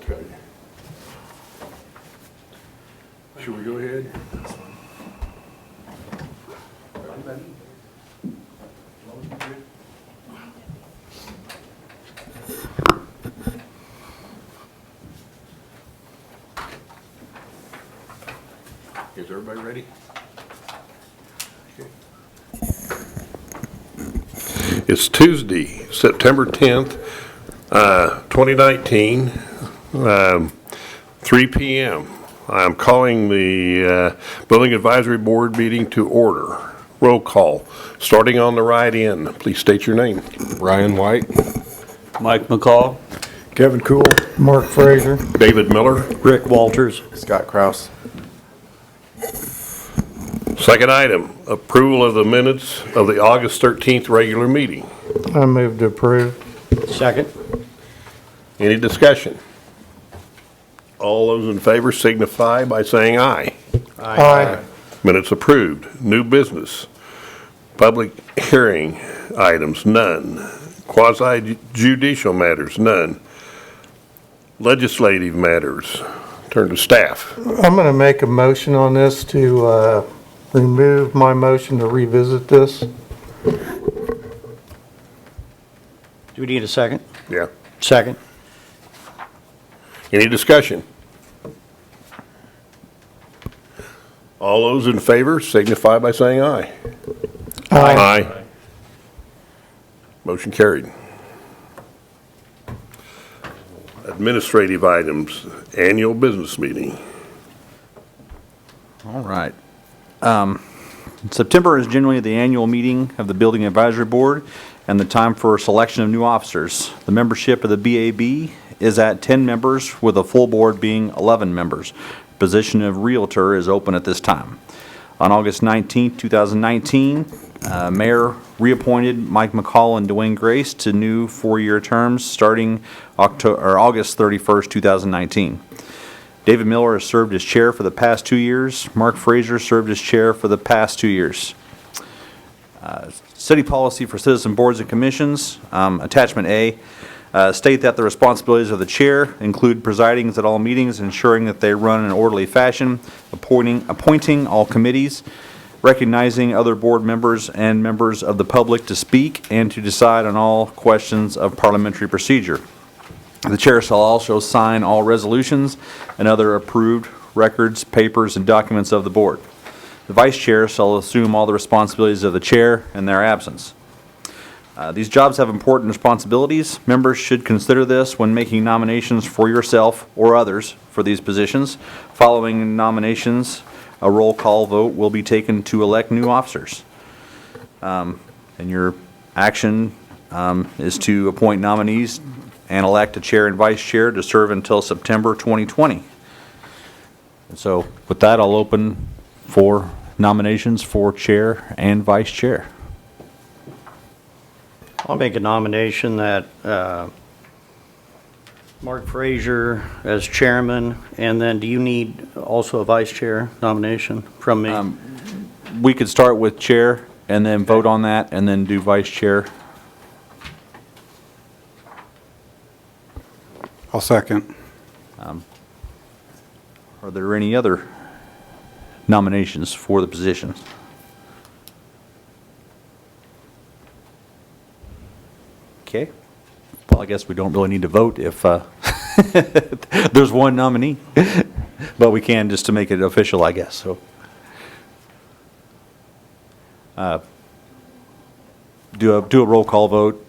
tell you. Should we go ahead? Is everybody ready? Okay. It's Tuesday, September 10th, 2019, 3 p.m. I'm calling the Building Advisory Board meeting to order. Roll call. Starting on the right end, please state your name. Ryan White. Mike McCall. Kevin Cool. Mark Frazier. David Miller. Rick Walters. Scott Kraus. Second item, approval of the minutes of the August 13th regular meeting. I move to approve. Second. Any discussion? All those in favor signify by saying aye. Aye. Minutes approved. New business. Public hearing items, none. Quasi-judicial matters, none. Legislative matters, turn to staff. I'm going to make a motion on this to remove my motion to revisit this. Do we need a second? Yeah. Second. Any discussion? All those in favor signify by saying aye. Aye. Motion carried. Administrative items, annual business meeting. All right. September is generally the annual meeting of the Building Advisory Board and the time for selection of new officers. The membership of the BAB is at 10 members, with a full board being 11 members. Position of Realtor is open at this time. On August 19, 2019, Mayor reappointed Mike McCall and Dwayne Grace to new 4-year terms starting August 31st, 2019. David Miller has served as chair for the past 2 years. Mark Frazier served as chair for the past 2 years. City policy for citizen boards and commissions, attachment A, state that the responsibilities of the chair include presiding at all meetings, ensuring that they run in an orderly fashion, appointing all committees, recognizing other board members and members of the public to speak, and to decide on all questions of parliamentary procedure. The chair shall also sign all resolutions and other approved records, papers, and documents of the board. The vice chair shall assume all the responsibilities of the chair in their absence. These jobs have important responsibilities. Members should consider this when making nominations for yourself or others for these positions. Following nominations, a roll call vote will be taken to elect new officers. And your action is to appoint nominees and elect a chair and vice chair to serve until September 2020. And so with that, I'll open for nominations for chair and vice chair. I'll make a nomination that Mark Frazier as chairman, and then do you need also a vice chair nomination from me? We could start with chair and then vote on that and then do vice chair. I'll second. Are there any other nominations for the position? Okay. Well, I guess we don't really need to vote if there's one nominee, but we can just to make it official, I guess. So, do a roll call vote.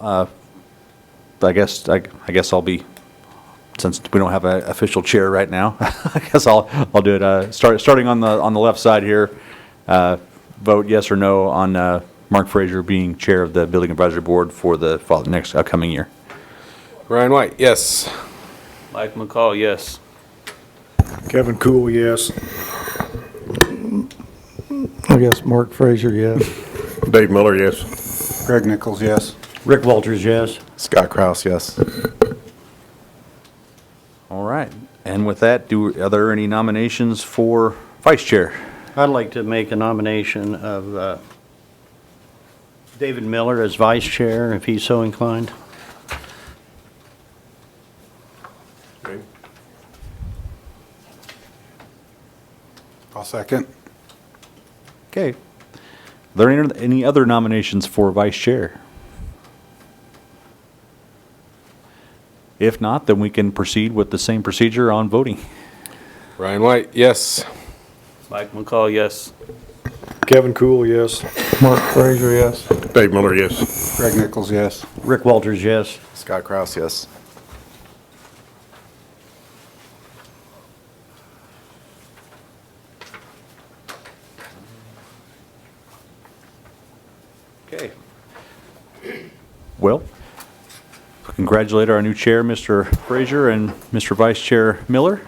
I guess I'll be, since we don't have an official chair right now. I guess I'll do it. Starting on the left side here. Vote yes or no on Mark Frazier being chair of the Building Advisory Board for the next upcoming year. Ryan White, yes. Mike McCall, yes. Kevin Cool, yes. I guess Mark Frazier, yes. Dave Miller, yes. Greg Nichols, yes. Rick Walters, yes. Scott Kraus, yes. All right. And with that, are there any nominations for vice chair? I'd like to make a nomination of David Miller as vice chair, if he's so inclined. Okay. I'll second. Okay. Are there any other nominations for vice chair? If not, then we can proceed with the same procedure on voting. Ryan White, yes. Mike McCall, yes. Kevin Cool, yes. Mark Frazier, yes. Dave Miller, yes. Greg Nichols, yes. Rick Walters, yes. Scott Kraus, yes. Okay. Well, congratulate our new chair, Mr. Frazier, and Mr. Vice Chair Miller.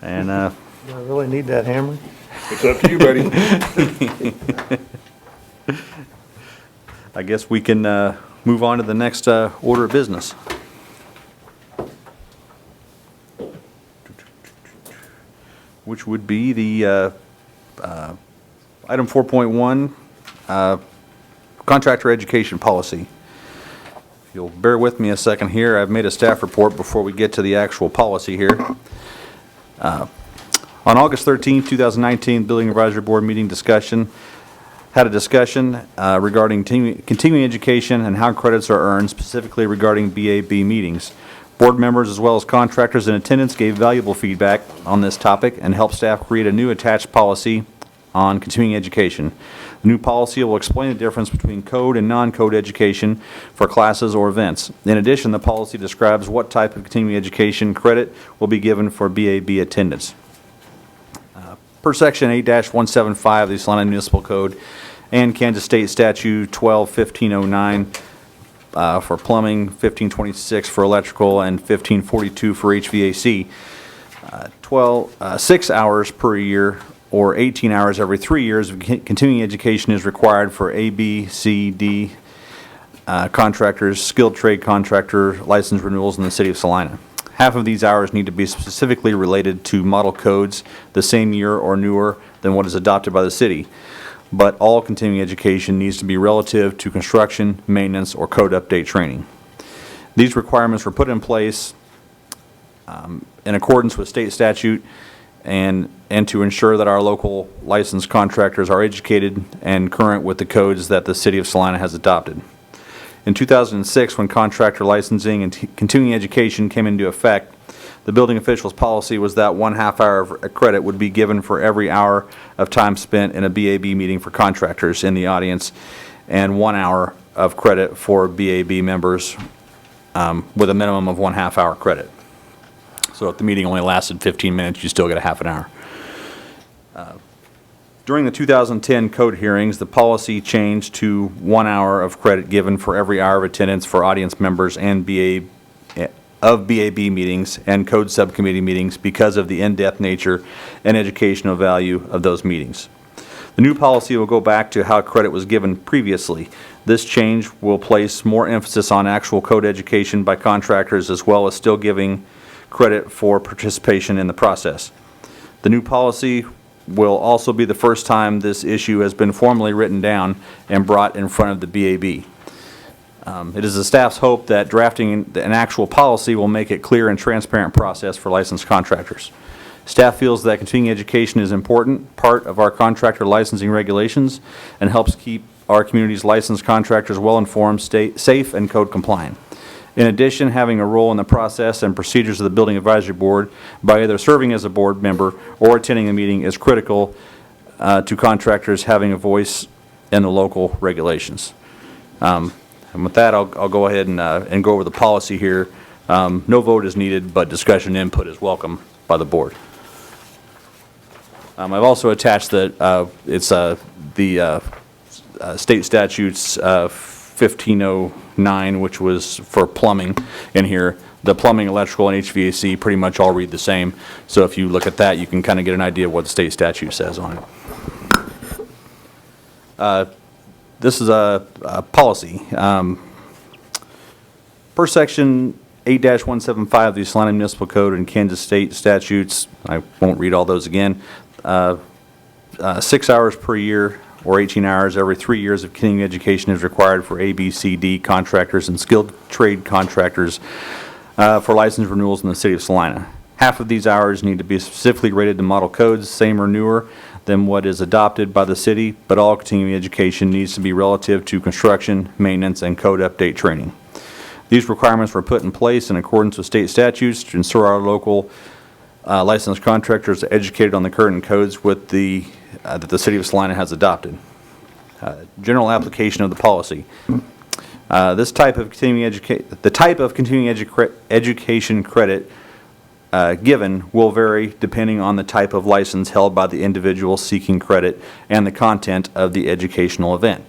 And Do I really need that hammer? It's up to you, buddy. I guess we can move on to the next order of business. Which would be the item 4.1, contractor education policy. If you'll bear with me a second here, I've made a staff report before we get to the actual policy here. On August 13, 2019, Building Advisory Board meeting discussion, had a discussion regarding continuing education and how credits are earned, specifically regarding BAB meetings. Board members as well as contractors in attendance gave valuable feedback on this topic and helped staff create a new attached policy on continuing education. The new policy will explain the difference between code and non-code education for classes or events. In addition, the policy describes what type of continuing education credit will be given for BAB attendance. Per Section 8-175 of the Salina Municipal Code and Kansas State Statute 12-1509 for plumbing, 1526 for electrical, and 1542 for HVAC. 6 hours per year or 18 hours every 3 years of continuing education is required for A, B, C, D contractors, skilled trade contractor license renewals in the city of Salina. Half of these hours need to be specifically related to model codes the same year or newer than what is adopted by the city. But all continuing education needs to be relative to construction, maintenance, or code update training. These requirements were put in place in accordance with state statute and to ensure that our local licensed contractors are educated and current with the codes that the city of Salina has adopted. In 2006, when contractor licensing and continuing education came into effect, the building officials' policy was that 1/2 hour of credit would be given for every hour of time spent in a BAB meeting for contractors in the audience, and 1 hour of credit for BAB members with a minimum of 1/2 hour credit. So if the meeting only lasted 15 minutes, you still get a half an hour. During the 2010 code hearings, the policy changed to 1 hour of credit given for every hour of attendance for audience members and BAB meetings and code subcommittee meetings because of the in-depth nature and educational value of those meetings. The new policy will go back to how credit was given previously. This change will place more emphasis on actual code education by contractors as well as still giving credit for participation in the process. The new policy will also be the first time this issue has been formally written down and brought in front of the BAB. It is the staff's hope that drafting an actual policy will make it clear and transparent process for licensed contractors. Staff feels that continuing education is an important part of our contractor licensing regulations and helps keep our community's licensed contractors well-informed, safe, and code compliant. In addition, having a role in the process and procedures of the Building Advisory Board by either serving as a board member or attending a meeting is critical to contractors having a voice in the local regulations. And with that, I'll go ahead and go over the policy here. No vote is needed, but discussion input is welcome by the board. I've also attached the state statutes 1509, which was for plumbing in here. The plumbing, electrical, and HVAC pretty much all read the same. So if you look at that, you can kind of get an idea of what the state statute says on it. This is a policy. Per Section 8-175 of the Salina Municipal Code and Kansas State statutes, I won't read all those again, 6 hours per year or 18 hours every 3 years of continuing education is required for A, B, C, D contractors and skilled trade contractors for license renewals in the city of Salina. Half of these hours need to be specifically rated to model codes, same or newer than what is adopted by the city, but all continuing education needs to be relative to construction, maintenance, and code update training. These requirements were put in place in accordance with state statutes to ensure our local licensed contractors are educated on the current codes that the city of Salina has adopted. General application of the policy. The type of continuing education credit given will vary depending on the type of license held by the individual seeking credit and the content of the educational event.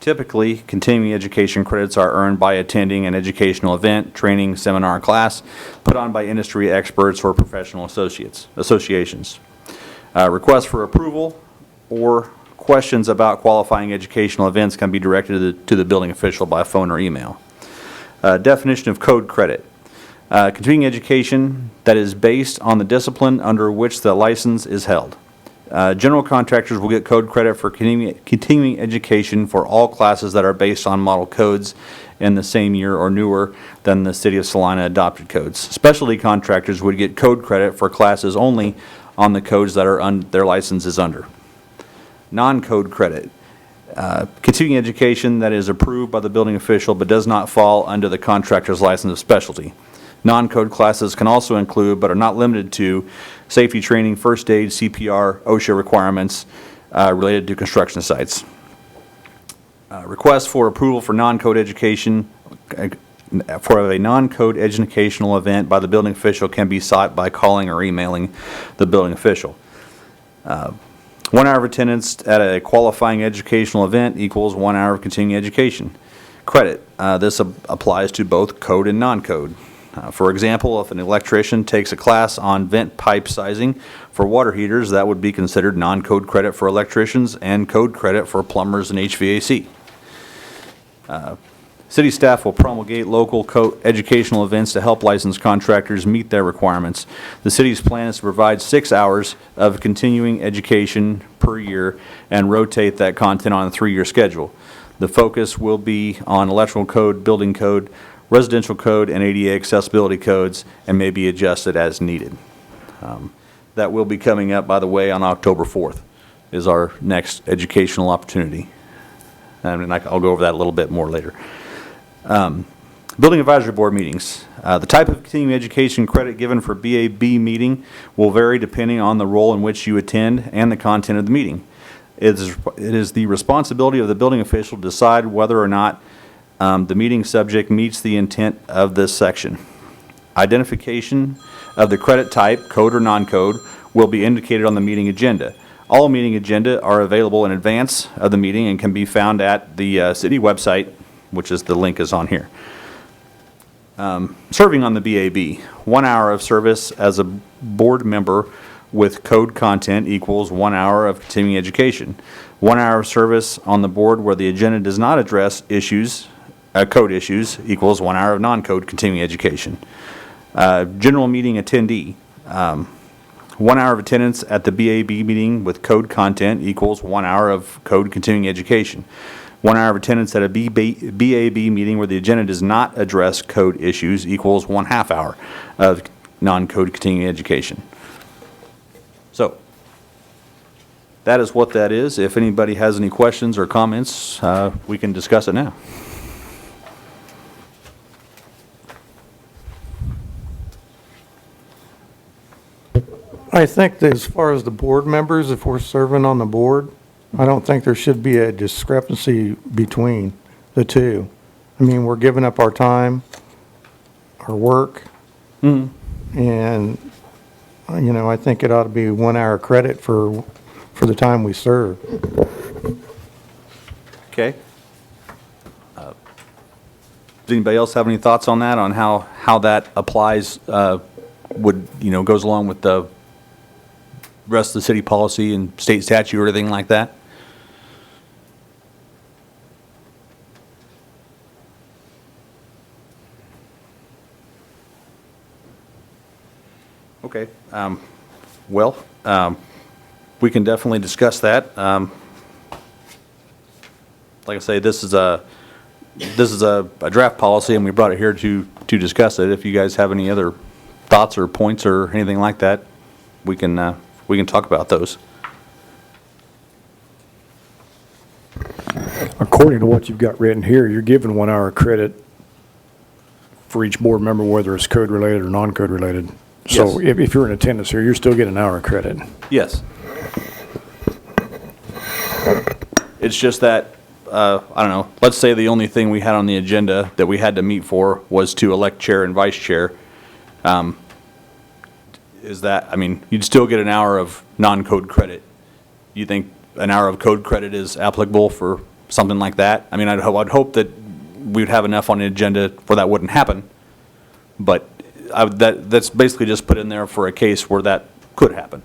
Typically, continuing education credits are earned by attending an educational event, training, seminar, or class put on by industry experts or professional associations. Requests for approval or questions about qualifying educational events can be directed to the building official by phone or email. Definition of code credit. Continuing education that is based on the discipline under which the license is held. General contractors will get code credit for continuing education for all classes that are based on model codes in the same year or newer than the City of Salina adopted codes. Specialty contractors would get code credit for classes only on the codes that their license is under. Non-code credit. Continuing education that is approved by the building official but does not fall under the contractor's license of specialty. Non-code classes can also include, but are not limited to, safety training, first aid, CPR, OSHA requirements related to construction sites. Requests for approval for non-code education, for a non-code educational event by the building official can be sought by calling or emailing the building official. 1 hour of attendance at a qualifying educational event equals 1 hour of continuing education credit. This applies to both code and non-code. For example, if an electrician takes a class on vent pipe sizing for water heaters, that would be considered non-code credit for electricians and code credit for plumbers and HVAC. City staff will promulgate local educational events to help licensed contractors meet their requirements. The city's plan is to provide 6 hours of continuing education per year and rotate that content on a 3-year schedule. The focus will be on electrical code, building code, residential code, and ADA accessibility codes, and may be adjusted as needed. That will be coming up, by the way, on October 4th is our next educational opportunity. And I'll go over that a little bit more later. Building Advisory Board meetings. The type of continuing education credit given for BAB meeting will vary depending on the role in which you attend and the content of the meeting. It is the responsibility of the building official to decide whether or not the meeting subject meets the intent of this section. Identification of the credit type, code or non-code, will be indicated on the meeting agenda. All meeting agenda are available in advance of the meeting and can be found at the city website, which is the link is on here. Serving on the BAB. 1 hour of service as a board member with code content equals 1 hour of continuing education. 1 hour of service on the board where the agenda does not address code issues equals 1 hour of non-code continuing education. General meeting attendee. 1 hour of attendance at the BAB meeting with code content equals 1 hour of code continuing education. 1 hour of attendance at a BAB meeting where the agenda does not address code issues equals 1/2 hour of non-code continuing education. So, that is what that is. If anybody has any questions or comments, we can discuss it now. I think that as far as the board members, if we're serving on the board, I don't think there should be a discrepancy between the two. I mean, we're giving up our time, our work, and, I think it ought to be 1 hour credit for the time we serve. Okay. Does anybody else have any thoughts on that, on how that applies, goes along with the rest of the city policy and state statute or anything like that? Okay. We can definitely discuss that. Like I say, this is this is a draft policy, and we brought it here to discuss it. If you guys have any other thoughts or points or anything like that, we can talk about those. According to what you've got written here, you're given 1 hour credit for each board member, whether it's code related or non-code related. So Yes. if you're in attendance here, you're still getting an hour of credit. Yes. It's just that, I don't know, let's say the only thing we had on the agenda that we had to meet for was to elect chair and vice chair. Is that, I mean, you'd still get an hour of non-code credit. You think an hour of code credit is applicable for something like that? I mean, I'd hope that we'd have enough on the agenda where that wouldn't happen. But that's basically just put in there for a case where that could happen.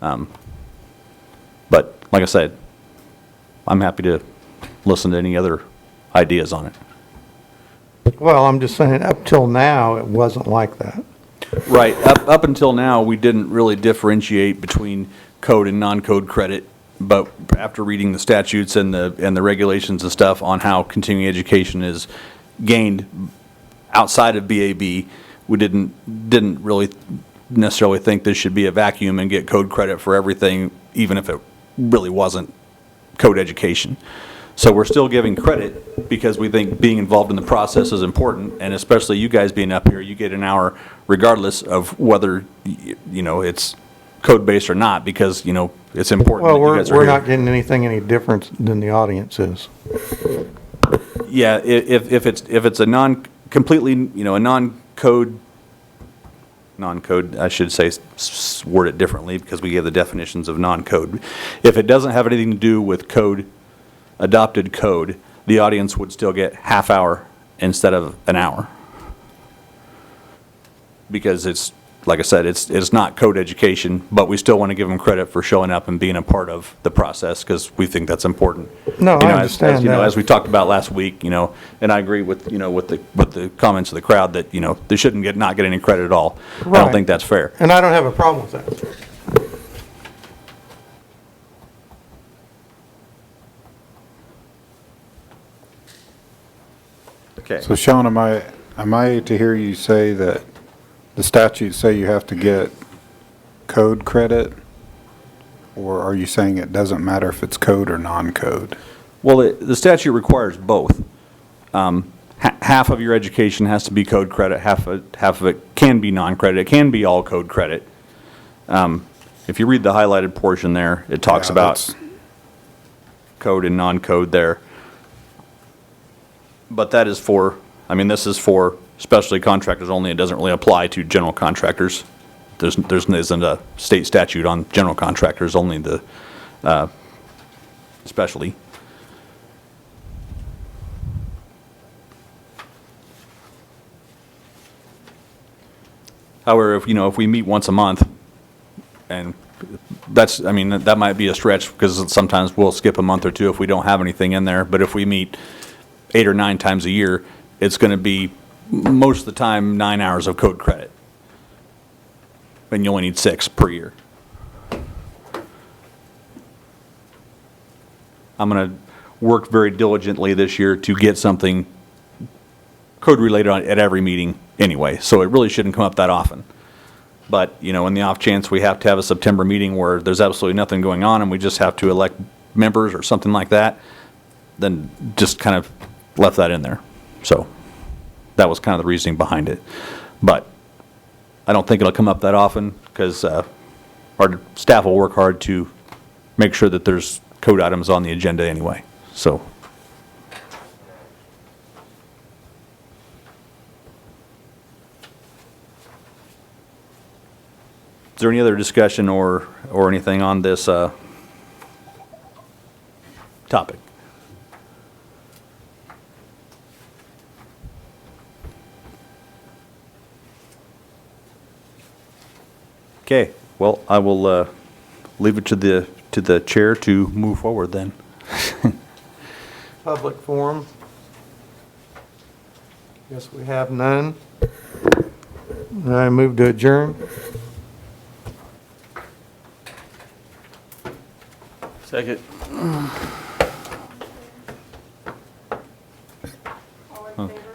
But like I said, I'm happy to listen to any other ideas on it. Well, I'm just saying, up till now, it wasn't like that. Right. Up until now, we didn't really differentiate between code and non-code credit. But after reading the statutes and the regulations and stuff on how continuing education is gained outside of BAB, we didn't really necessarily think this should be a vacuum and get code credit for everything, even if it really wasn't code education. So we're still giving credit because we think being involved in the process is important, and especially you guys being up here, you get an hour regardless of whether, you know, it's code-based or not, because, you know, it's important Well, that you guys are we're here. not getting anything any different than the audience is. Yeah, if it's a completely, you know, a non-code, I should say, word it differently because we gave the definitions of non-code. If it doesn't have anything to do with code, adopted code, the audience would still get half hour instead of an hour. Because it's, like I said, it's not code education, but we still want to give them credit for showing up and being a part of the process because we think that's important. No, You know, I understand you know, that. as we talked about last week, you know, and I agree with, you know, with the comments of the crowd that, you know, they shouldn't not get any credit at all. I Right. don't think that's fair. And I don't have a problem with that. Okay. So Sean, am I to hear you say that the statutes say you have to get code credit? Or are you saying it doesn't matter if it's code or non-code? Well, the statute requires both. Half of your education has to be code credit, half of it can be non-credit, it can be all code credit. If you read the highlighted portion there, it talks Yeah, about that's- code and non-code there. But that is for, I mean, this is for specialty contractors only, it doesn't really apply to general contractors. There isn't a state statute on general contractors, only the specialty. However, if we meet once a month, and that's, I mean, that might be a stretch, because sometimes we'll skip a month or two if we don't have anything in there, but if we meet 8 or 9 times a year, it's going to be, most of the time, 9 hours of code credit. And you only need 6 per year. I'm going to work very diligently this year to get something code-related at every meeting anyway, so it really shouldn't come up that often. But, in the off chance we have to have a September meeting where there's absolutely nothing going on and we just have to elect members or something like that, then just kind of left that in there. So that was kind of the reasoning behind it. But I don't think it'll come up that often because our staff will work hard to make sure that there's code items on the agenda anyway. So. Is there any other discussion or anything on this topic? Okay, well, I will leave it to the chair to move forward then. Public forum? Guess we have none. I move to adjourn. Second.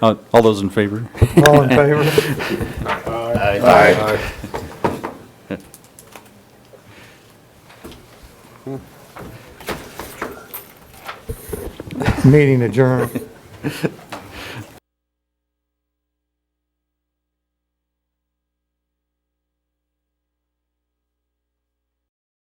All those in favor? All in favor? Meeting adjourned.